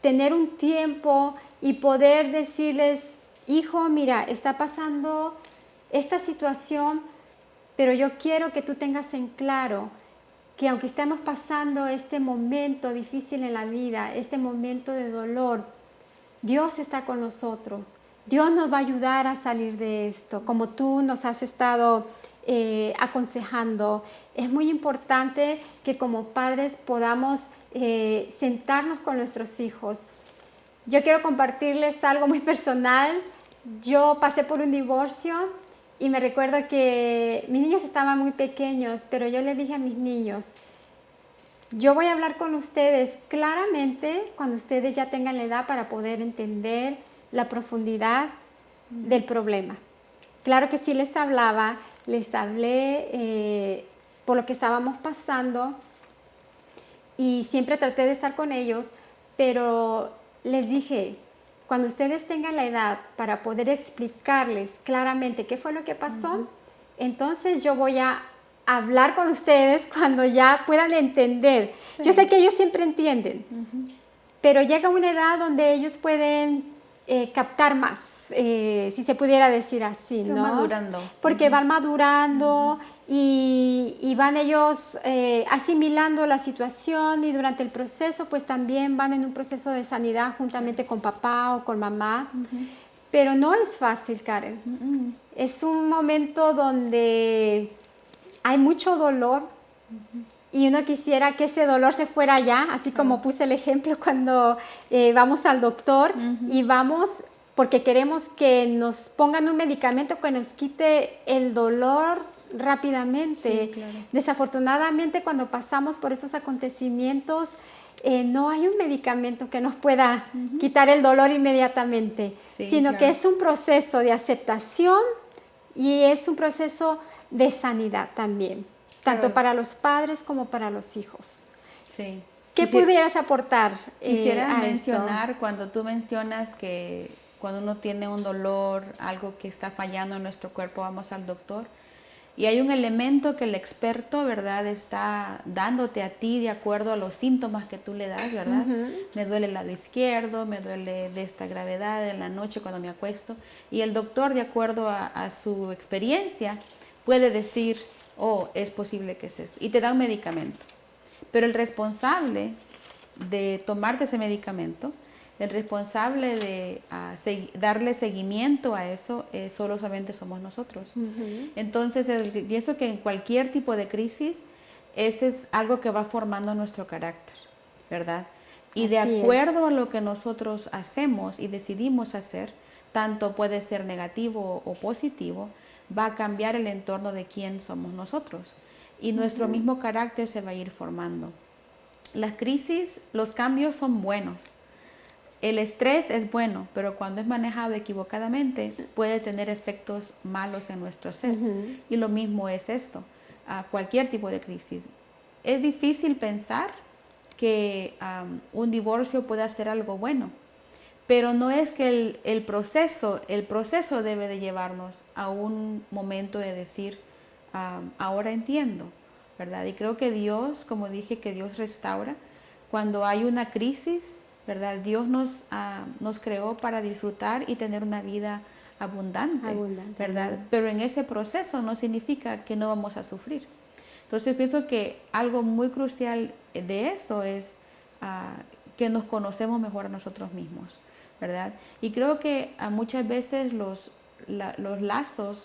tener un tiempo y poder decirles, hijo, mira, está pasando esta situación, pero yo quiero que tú tengas en claro que aunque estemos pasando este momento difícil en la vida, este momento de dolor, Dios está con nosotros. Dios nos va a ayudar a salir de esto, como tú nos has estado aconsejando. Es muy importante que como padres podamos sentarnos con nuestros hijos. Yo quiero compartirles algo muy personal. Yo pasé por un divorcio y me recuerdo que mis niños estaban muy pequeños, pero yo les dije a mis niños, yo voy a hablar con ustedes claramente cuando ustedes ya tengan la edad para poder entender la profundidad del problema. Claro que sí les hablaba, les hablé por lo que estábamos pasando y siempre traté de estar con ellos, pero les dije, cuando ustedes tengan la edad para poder explicarles claramente qué fue lo que pasó, entonces yo voy a hablar con ustedes cuando ya puedan entender. Sí. Yo sé que ellos siempre entienden, pero llega una edad donde ellos pueden captar más, si se pudiera decir así, ¿no? Van madurando. Porque van madurando y van ellos asimilando la situación, y durante el proceso pues también van en un proceso de sanidad juntamente con papá o con mamá. Pero no es fácil, Karen. Es un momento donde hay mucho dolor y uno quisiera que ese dolor se fuera ya, así como puse el ejemplo cuando vamos al doctor y vamos porque queremos que nos pongan un medicamento que nos quite el dolor rápidamente. Sí, claro. Desafortunadamente, cuando pasamos por estos acontecimientos, no hay un medicamento que nos pueda quitar el dolor inmediatamente, Sí, sino que claro. es un proceso de aceptación y es un proceso de sanidad también, tanto Claro. para los padres como para los hijos. Sí. ¿Qué pudieras aportar Quisiera a esto? mencionar cuando tú mencionas que cuando uno tiene un dolor, algo que está fallando en nuestro cuerpo, vamos al doctor. Y hay un elemento que el experto, ¿verdad?, está dándote a ti de acuerdo a los síntomas que tú le das, ¿verdad? Me duele el lado izquierdo, me duele de esta gravedad en la noche cuando me acuesto. Y el doctor, de acuerdo a su experiencia, puede decir, oh, es posible que es esto. Y te da un medicamento. Pero el responsable de tomarte ese medicamento, el responsable de darle seguimiento a eso, solamente somos nosotros. Entonces, pienso que en cualquier tipo de crisis, ese es algo que va formando nuestro carácter, ¿verdad? Y de Así es. acuerdo a lo que nosotros hacemos y decidimos hacer, tanto puede ser negativo o positivo, va a cambiar el entorno de quién somos nosotros. Y nuestro mismo carácter se va a ir formando. Las crisis, los cambios son buenos. El estrés es bueno, pero cuando es manejado equivocadamente puede tener efectos malos en nuestro ser. Y lo mismo es esto, a cualquier tipo de crisis. Es difícil pensar que un divorcio pueda ser algo bueno, pero no es que el proceso debe de llevarnos a un momento de decir, ahora entiendo, ¿verdad? Y creo que Dios, como dije, que Dios restaura. Cuando hay una crisis, ¿verdad? Dios nos creó para disfrutar y tener una vida abundante, ¿verdad? Pero en ese proceso no significa que no vamos a sufrir. Entonces pienso que algo muy crucial de eso es que nos conocemos mejor a nosotros mismos, ¿verdad? Y creo que muchas veces los lazos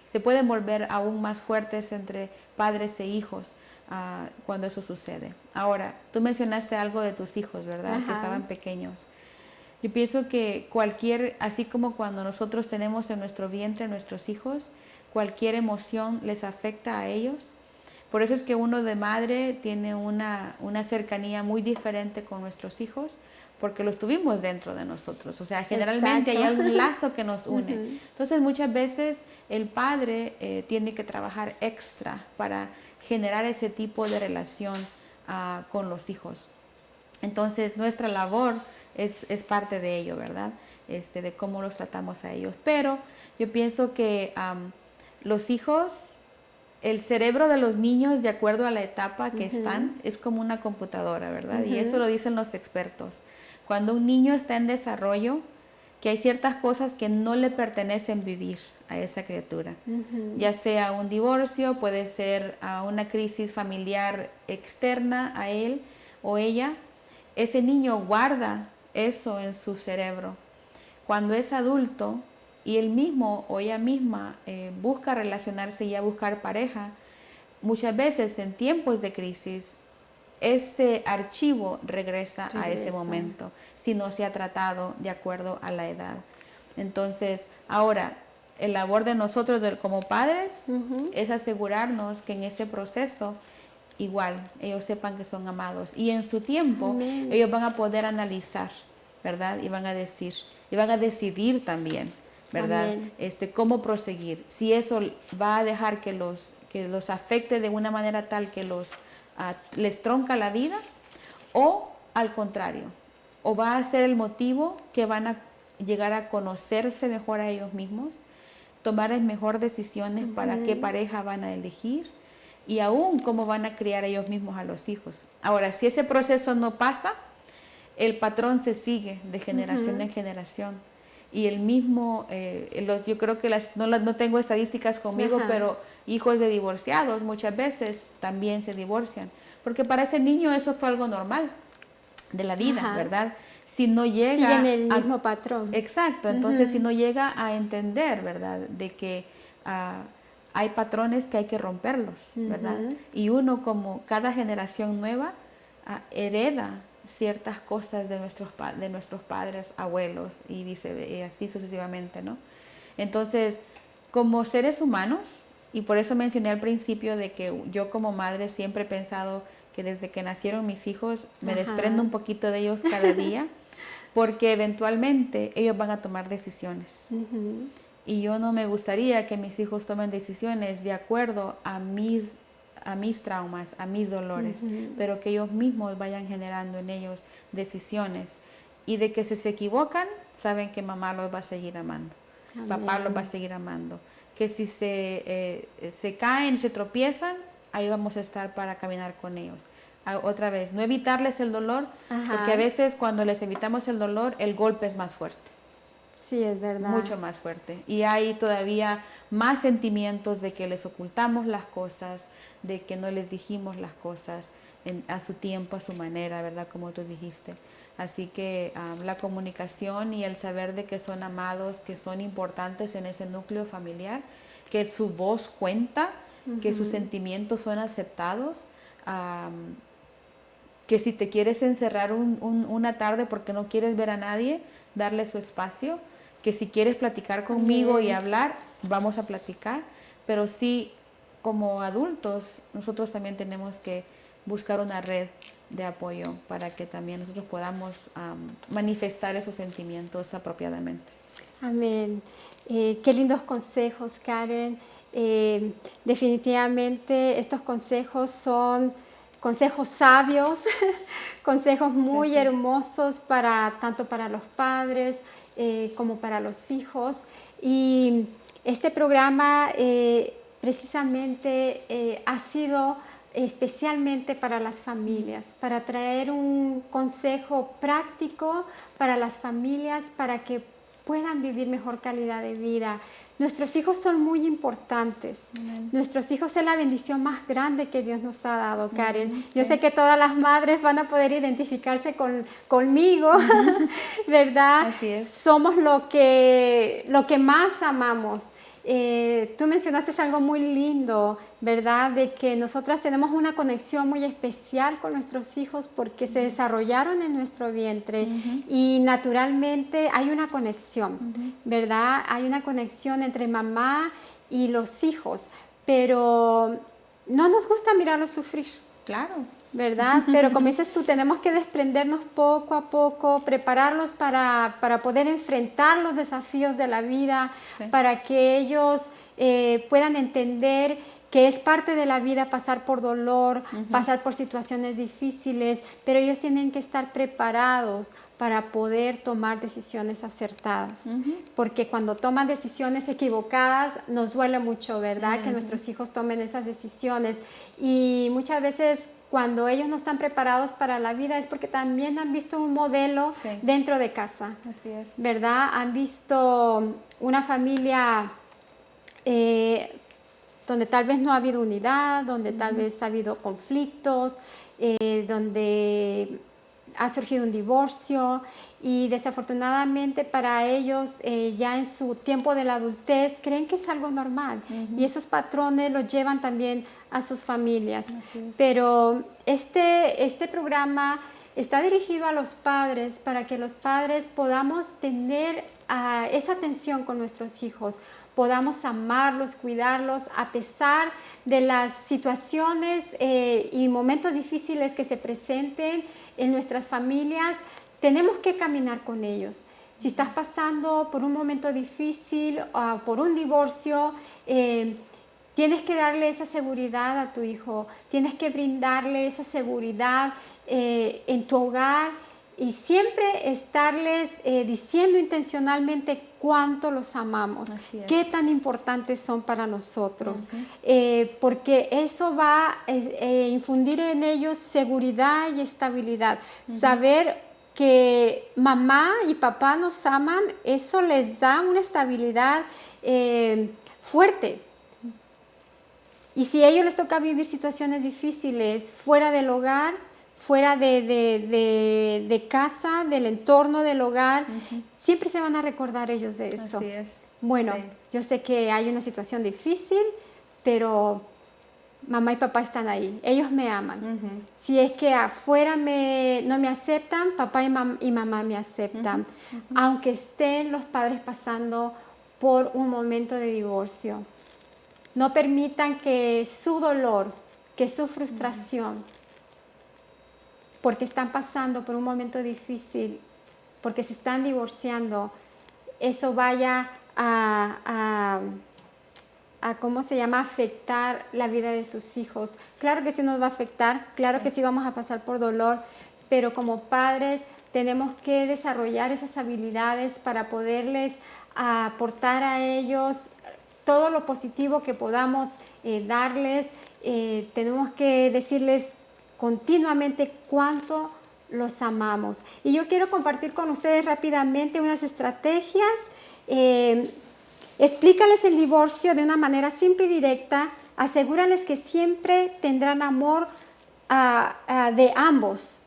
se pueden volver aún más fuertes entre padres e hijos cuando eso sucede. Ahora, tú mencionaste algo de tus hijos, ¿verdad? Que estaban pequeños. Yo pienso que así como cuando nosotros tenemos en nuestro vientre a nuestros hijos, cualquier emoción les afecta a ellos. Por eso es que uno de madre tiene una cercanía muy diferente con nuestros hijos, porque los tuvimos dentro de nosotros. O sea, generalmente hay algún lazo que nos une. Entonces, muchas veces el padre tiene que trabajar extra para generar ese tipo de relación con los hijos. Entonces, nuestra labor es parte de ello, ¿verdad? De cómo los tratamos a ellos. Pero yo pienso que los hijos, el cerebro de los niños, de acuerdo a la etapa que están, es como una computadora, ¿verdad? Y eso lo dicen los expertos. Cuando un niño está en desarrollo, que hay ciertas cosas que no le pertenecen vivir a esa criatura. Ya sea un divorcio, puede ser una crisis familiar externa a él o ella. Ese niño guarda eso en su cerebro. Cuando es adulto y él mismo o ella misma busca relacionarse y a buscar pareja, muchas veces en tiempos de crisis, ese archivo regresa a ese momento, si no se ha tratado de acuerdo a la edad. Entonces, ahora, el labor de nosotros como padres es asegurarnos que en ese proceso igual ellos sepan que son amados y en su tiempo ellos van a poder analizar, ¿verdad? Y van a decidir también, ¿verdad? Cómo proseguir. Si eso va a dejar que los afecte de una manera tal que les tronca la vida, o al contrario, o va a ser el motivo que van a llegar a conocerse mejor a ellos mismos, tomar mejor decisiones para qué pareja van a elegir y aún cómo van a criar ellos mismos a los hijos. Ahora, si ese proceso no pasa, el patrón se sigue de generación en generación. Y el mismo, yo creo que no tengo estadísticas conmigo, pero hijos de divorciados muchas veces también se divorcian. Porque para ese niño eso fue algo normal de la vida, ¿verdad? Si no llega... Siguen el mismo patrón. Exacto, entonces si no llega a entender, ¿verdad? De que hay patrones que hay que romperlos, ¿verdad? Y uno, como cada generación nueva, hereda ciertas cosas de nuestros padres, abuelos y así sucesivamente, ¿no? Entonces, como seres humanos Y por eso mencioné al principio de que yo como madre siempre he pensado que desde que nacieron mis hijos me desprendo un poquito de ellos cada día, porque eventualmente ellos van a tomar decisiones. Y yo no me gustaría que mis hijos tomen decisiones de acuerdo a mis traumas, a mis dolores, pero que ellos mismos vayan generando en ellos decisiones. Y de que si se equivocan, saben que mamá los va a seguir amando, papá los va a seguir amando. Que si se caen, se tropiezan, ahí vamos a estar para caminar con ellos. Otra vez, no evitarles el dolor, porque a veces cuando les evitamos el dolor, el golpe es más fuerte. Sí, es verdad. Mucho más fuerte. Y hay todavía más sentimientos de que les ocultamos las cosas, de que no les dijimos las cosas a su tiempo, a su manera, ¿verdad? Como tú dijiste. Así que la comunicación y el saber de que son amados, que son importantes en ese núcleo familiar, que su voz cuenta, que sus sentimientos son aceptados, que si te quieres encerrar una tarde porque no quieres ver a nadie, darle su espacio, que si quieres platicar conmigo y hablar, vamos a platicar, pero sí, como adultos, nosotros también tenemos que buscar una red de apoyo para que también nosotros podamos manifestar esos sentimientos apropiadamente. Amén. Qué lindos consejos, Karen. Definitivamente estos consejos son consejos sabios, consejos muy hermosos tanto para los padres como para los hijos. Y este programa precisamente ha sido especialmente para las familias, para traer un consejo práctico para las familias, para que puedan vivir mejor calidad de vida. Nuestros hijos son muy importantes. Nuestros hijos es la bendición más grande que Dios nos ha dado, Karen. Yo sé que todas las madres van a poder identificarse conmigo, ¿verdad? Así es. Somos lo que más amamos. Tú mencionaste algo muy lindo, ¿verdad? De que nosotras tenemos una conexión muy especial con nuestros hijos porque se desarrollaron en nuestro vientre y naturalmente hay una conexión, ¿verdad? Hay una conexión entre mamá y los hijos, pero no nos gusta mirarlos sufrir. Claro. ¿Verdad? Pero como dices tú, tenemos que desprendernos poco a poco, prepararlos para poder enfrentar los desafíos de la vida, para que ellos puedan entender que es parte de la vida pasar por dolor, pasar por situaciones difíciles, pero ellos tienen que estar preparados para poder tomar decisiones acertadas, porque cuando toman decisiones equivocadas nos duele mucho, ¿verdad? Que nuestros hijos tomen esas decisiones y muchas veces cuando ellos no están preparados para la vida es porque también han visto un modelo dentro de casa. Así es. ¿Verdad? Han visto una familia donde tal vez no ha habido unidad, donde tal vez ha habido conflictos, donde ha surgido un divorcio y desafortunadamente para ellos ya en su tiempo de la adultez creen que es algo normal y esos patrones los llevan también a sus familias. Pero este programa está dirigido a los padres para que los padres podamos tener esa atención con nuestros hijos, podamos amarlos, cuidarlos a pesar de las situaciones y momentos difíciles que se presenten en nuestras familias. Tenemos que caminar con ellos. Si estás pasando por un momento difícil o por un divorcio, tienes que darle esa seguridad a tu hijo, tienes que brindarle esa seguridad en tu hogar y siempre estarles diciendo intencionalmente cuánto los amamos, qué tan importantes son para nosotros, porque eso va a infundir en ellos seguridad y estabilidad. Saber que mamá y papá nos aman, eso les da una estabilidad fuerte. Y si a ellos les toca vivir situaciones difíciles fuera del hogar, fuera de casa, del entorno del hogar, siempre se van a recordar ellos de eso. Así es. Bueno, yo sé que hay una situación difícil, pero mamá y papá están ahí, ellos me aman. Si es que afuera no me aceptan, papá y mamá me aceptan, aunque estén los padres pasando por un momento de divorcio. No permitan que su dolor, que su frustración, porque están pasando por un momento difícil, porque se están divorciando, eso vaya a ¿cómo se llama?, afectar la vida de sus hijos. Claro que sí nos va a afectar, claro que sí vamos a pasar por dolor, pero como padres tenemos que desarrollar esas habilidades para poderles aportar a ellos todo lo positivo que podamos darles. Tenemos que decirles continuamente cuánto los amamos. Y yo quiero compartir con ustedes rápidamente unas estrategias. Explícales el divorcio de una manera simple y directa. Asegúrales que siempre tendrán amor de ambos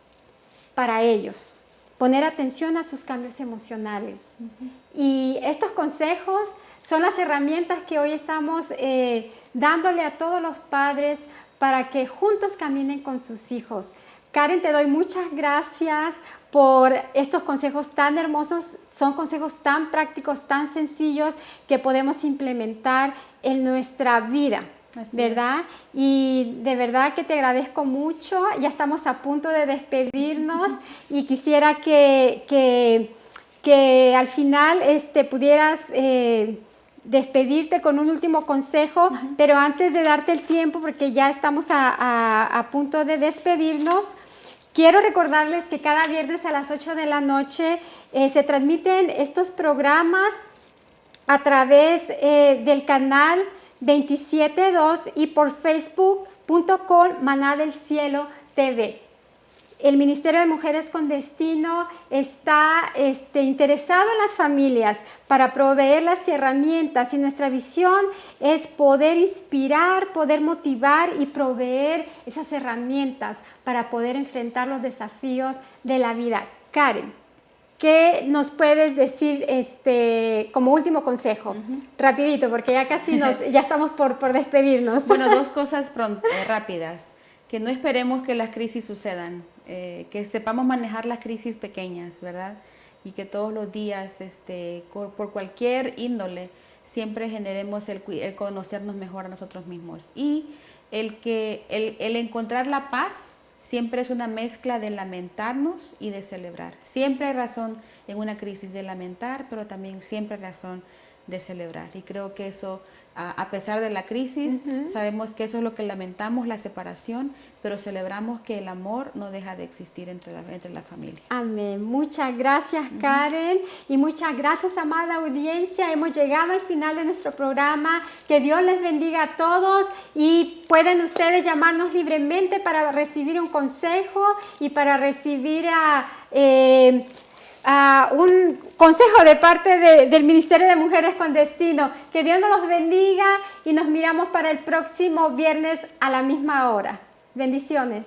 para ellos. Poner atención a sus cambios emocionales. Y estos consejos son las herramientas que hoy estamos dándole a todos los padres para que juntos caminen con sus hijos. Karen, te doy muchas gracias por estos consejos tan hermosos. Son consejos tan prácticos, tan sencillos que podemos implementar en nuestra vida, ¿verdad? Y de verdad que te agradezco mucho. Ya estamos a punto de despedirnos y quisiera que al final pudieras despedirte con un último consejo, pero antes de darte el tiempo, porque ya estamos a punto de despedirnos, quiero recordarles que cada viernes a las 8 de la noche se transmiten estos programas a través del canal 27.2 y por facebook.com Maná del Cielo TV. El Ministerio de Mujeres con Destino está interesado en las familias para proveer las herramientas, y nuestra visión es poder inspirar, poder motivar y proveer esas herramientas para poder enfrentar los desafíos de la vida. Karen, ¿qué nos puedes decir como último consejo? Rapidito, porque ya casi ya estamos por despedirnos. Bueno, dos cosas rápidas. Que no esperemos que las crisis sucedan, que sepamos manejar las crisis pequeñas, ¿verdad? Y que todos los días, por cualquier índole, siempre generemos el conocernos mejor a nosotros mismos. Y el encontrar la paz siempre es una mezcla de lamentarnos y de celebrar. Siempre hay razón en una crisis de lamentar, pero también siempre hay razón de celebrar. Y creo que eso, a pesar de la crisis, sabemos que eso es lo que lamentamos, la separación, pero celebramos que el amor no deja de existir entre la familia. Amén. Muchas gracias, Karen, y muchas gracias, amada audiencia. Hemos llegado al final de nuestro programa. Que Dios les bendiga a todos, y pueden ustedes llamarnos libremente para recibir un consejo y para recibir un consejo de parte del Ministerio de Mujeres con Destino. Que Dios nos los bendiga y nos miramos para el próximo viernes a la misma hora. Bendiciones.